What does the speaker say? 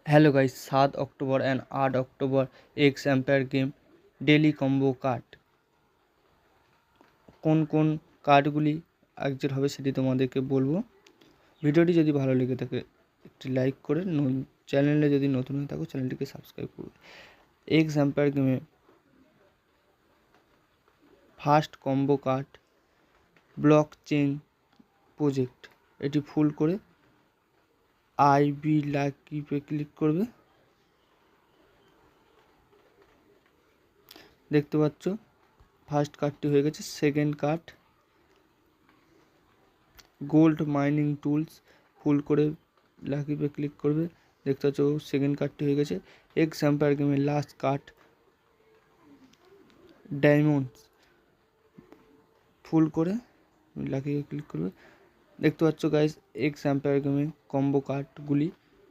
Hello guys, 7 October and 8 October x empire game daily combo card. কোন কোন কার্ডগুলি actual হবে সেটি তোমাদেরকে বলবো। ভিডিওটি যদি ভালো লেগে থাকে একটি লাইক করে, চ্যানেলে যদি নতুন হয়ে থাকো চ্যানেলটিকে সাবস্ক্রাইব করবে। এক্স এম্পায়ার গেমে first combo card block chain project. এটি ফুল করে আইবি লাকিপে ক্লিক করবে। দেখতে পাচ্ছ ফার্স্ট কার্ডটি হয়ে গেছে। Second card gold mining tools, full করে লাকিপে ক্লিক করবে। দেখতে পাচ্ছ সেকেন্ড কার্ডটি হয়ে গেছে। এক্স এম্পায়ার গেমের লাস্ট কার্ড ডায়মন্ডস, ফুল করে লাকিপে ক্লিক করবে। দেখতে পাচ্ছ গাইস এক্স এম্পায়ার গেমের কম্বো কার্ডগুলি